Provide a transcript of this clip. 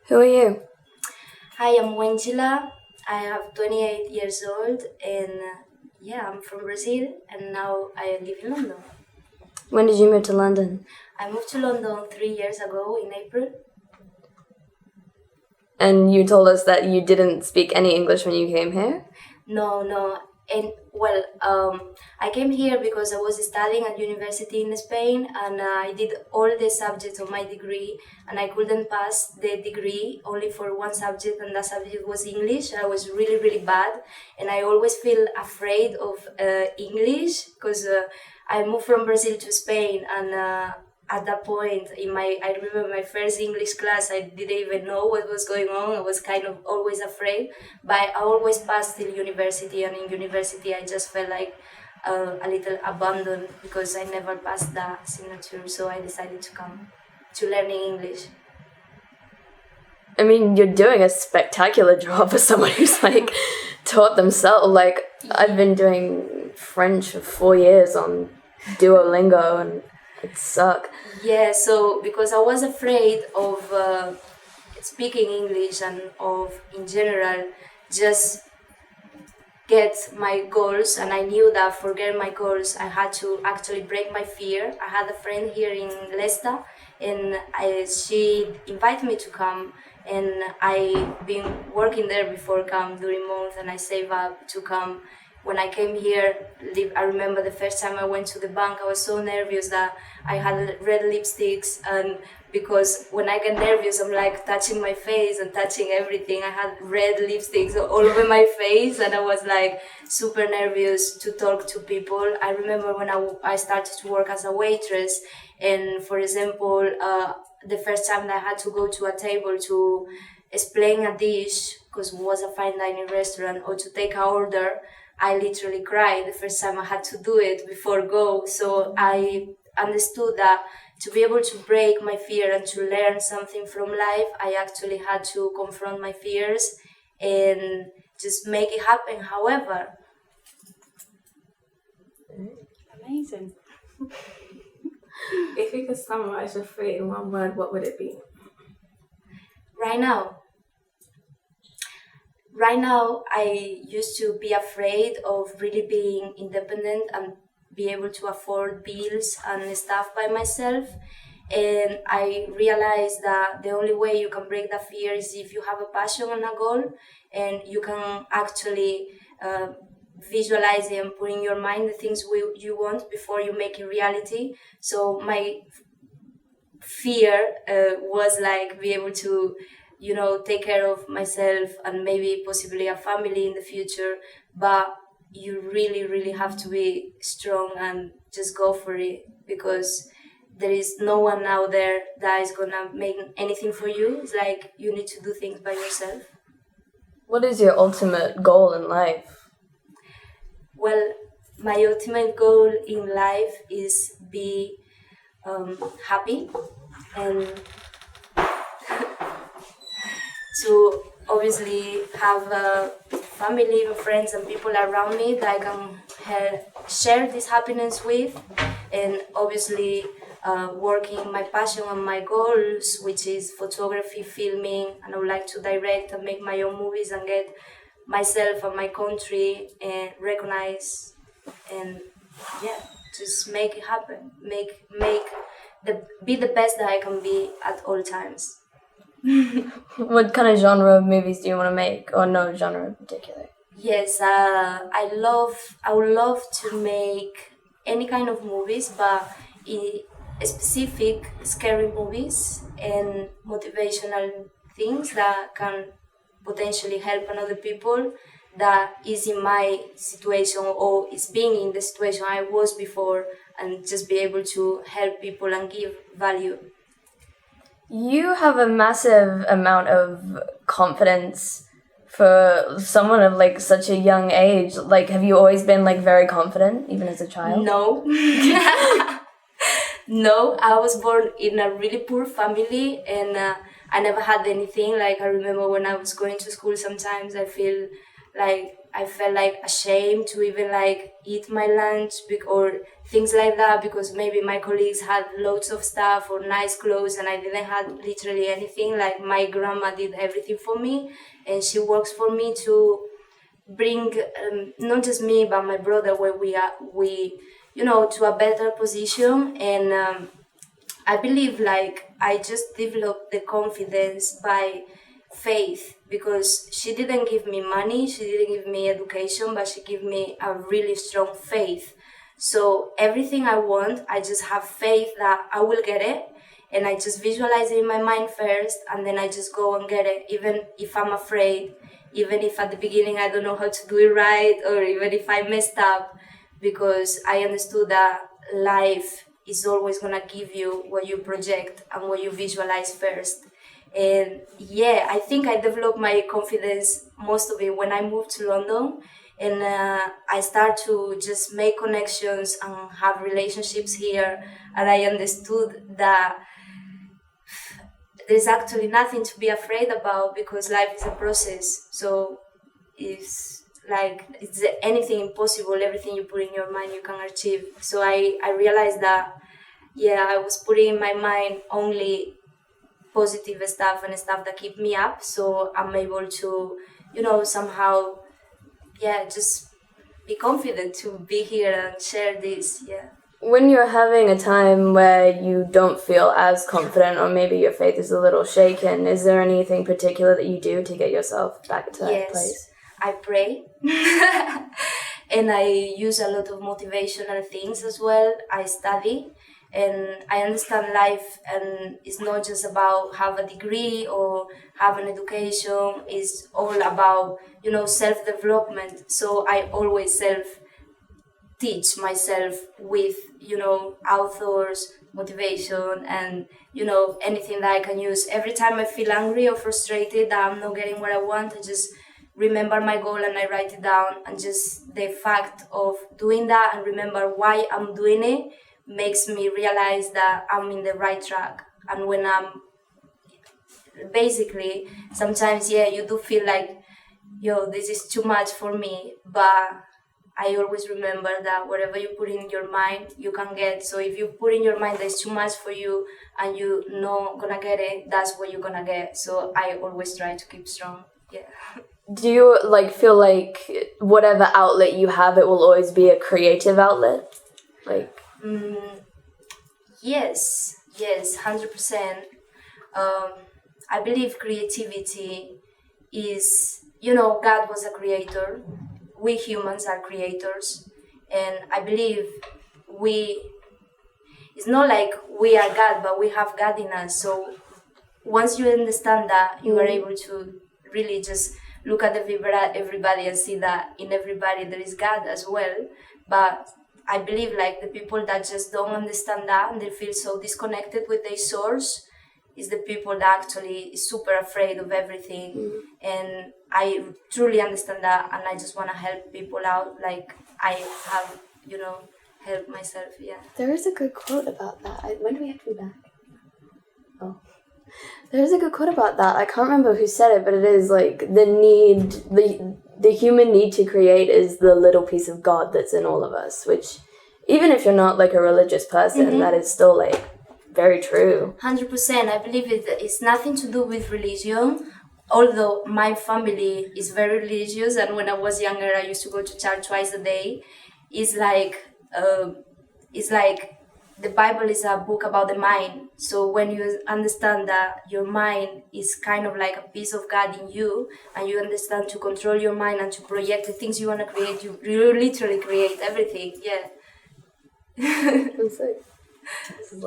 Who are you? Hi, I'm Wendilla. I have 28 years old and I'm from Brazil and now I live in London. When did you move to London? I moved to London 3 years ago in April. And you told us that you didn't speak any English when you came here? No. And I came here because I was studying at university in Spain and I did all the subjects of my degree and I couldn't pass the degree only for one subject and that subject was English. I was really bad and I always feel afraid of English because I moved from Brazil to Spain and at that point I remember my first English class, I didn't even know what was going on. I was kind of always afraid, but I always passed till university, and in university I just felt like a little abandoned because I never passed that signature, so I decided to come to learning English. I mean, you're doing a spectacular job for someone who's taught themselves. I've been doing French for 4 years on Duolingo and it sucked. Yeah, so because I was afraid of speaking English and of, in general, just get my goals, and I knew that for getting my goals I had to actually break my fear. I had a friend here in Leicester and she invited me to come, and I've been working there before come during month and I save up to come. When I came here, I remember the first time I went to the bank, I was so nervous that I had red lipsticks, and because when I get nervous, I'm like touching my face and touching everything. I had red lipsticks all over my face, and I was like super nervous to talk to people. I remember when I started to work as a waitress, and for example, the first time that I had to go to a table to explain a dish, because it was a fine dining restaurant, or to take an order, I literally cried the first time I had to do it before go. So I understood that to be able to break my fear and to learn something from life, I actually had to confront my fears and just make it happen. However, amazing. If you could summarize your fear in one word, what would it be? Right now, I used to be afraid of really being independent and be able to afford bills and stuff by myself. And I realized that the only way you can break that fear is if you have a passion and a goal, and you can actually visualize it and put in your mind the things you want before you make it reality. So my fear was like be able to take care of myself and maybe possibly a family in the future, but you really have to be strong and just go for it, because there is no one out there that is gonna make anything for you. It's like you need to do things by yourself. What is your ultimate goal in life? Well, my ultimate goal in life is be happy and to obviously have family and friends and people around me that I can share this happiness with, and obviously working my passion and my goals, which is photography, filming, and I would like to direct and make my own movies and get myself and my country recognized, and just make it happen, be the best that I can be at all times. What kind of genre of movies do you want to make, or no genre in particular? Yes, I would love to make any kind of movies, but specific scary movies and motivational things that can potentially help another people that is in my situation or is being in the situation I was before, and just be able to help people and give value. You have a massive amount of confidence for someone of such a young age. Have you always been very confident, even as a child? No. No, I was born in a really poor family, and I never had anything. I remember when I was going to school, sometimes I feel like I felt like ashamed to even like eat my lunch or things like that, because maybe my colleagues had loads of stuff or nice clothes and I didn't have literally anything. Like my grandma did everything for me, and she works for me to bring not just me but my brother where we to a better position. And I believe like I just developed the confidence by faith, because she didn't give me money, she didn't give me education, but she gave me a really strong faith. So everything I want, I just have faith that I will get it, and I just visualize it in my mind first, and then I just go and get it, even if I'm afraid, even if at the beginning I don't know how to do it right, or even if I messed up, because I understood that life is always gonna give you what you project and what you visualize first. And yeah, I think I developed my confidence, most of it, when I moved to London, and I start to just make connections and have relationships here, and I understood that there's actually nothing to be afraid about, because life is a process. So it's anything impossible, everything you put in your mind you can achieve. So I realized that I was putting in my mind only positive stuff and stuff that keep me up, so I'm able to somehow just be confident to be here and share this. When you're having a time where you don't feel as confident, or maybe your faith is a little shaken, is there anything particular that you do to get yourself back to that place? I pray and I use a lot of motivational things as well. I study and I understand life, and it's not just about have a degree or have an education. It's all about self-development. So I always teach myself with authors, motivation, and anything that I can use. Every time I feel angry or frustrated that I'm not getting what I want, I just remember my goal and I write it down, and just the fact of doing that and remember why I'm doing it makes me realize that I'm in the right track. And when I'm basically, sometimes you do feel like this is too much for me, but I always remember that whatever you put in your mind, you can get. So if you put in your mind that it's too much for you and you're not gonna get it, that's what you're gonna get. So I always try to keep strong. Do you feel like whatever outlet you have, it will always be a creative outlet? Yes, 100%. I believe creativity is, God was a creator. We humans are creators, and I believe it's not like we are God, but we have God in us. So once you understand that, you are able to really just look at everybody and see that in everybody there is God as well. But I believe the people that just don't understand that and they feel so disconnected with their source is the people that actually is super afraid of everything. And I truly understand that, and I just want to help people out like I have, helped myself. There is a good quote about that. When do we have to be back? Oh. There's a good quote about that. I can't remember who said it, but it is the human need to create is the little piece of God that's in all of us, which even if you're not a religious person, that is still very true. 100%. I believe it's nothing to do with religion, although my family is very religious, and when I was younger I used to go to church twice a day. It's like the Bible is a book about the mind. So when you understand that your mind is kind of like a piece of God in you, and you understand to control your mind and to project the things you want to create, you literally create everything. This is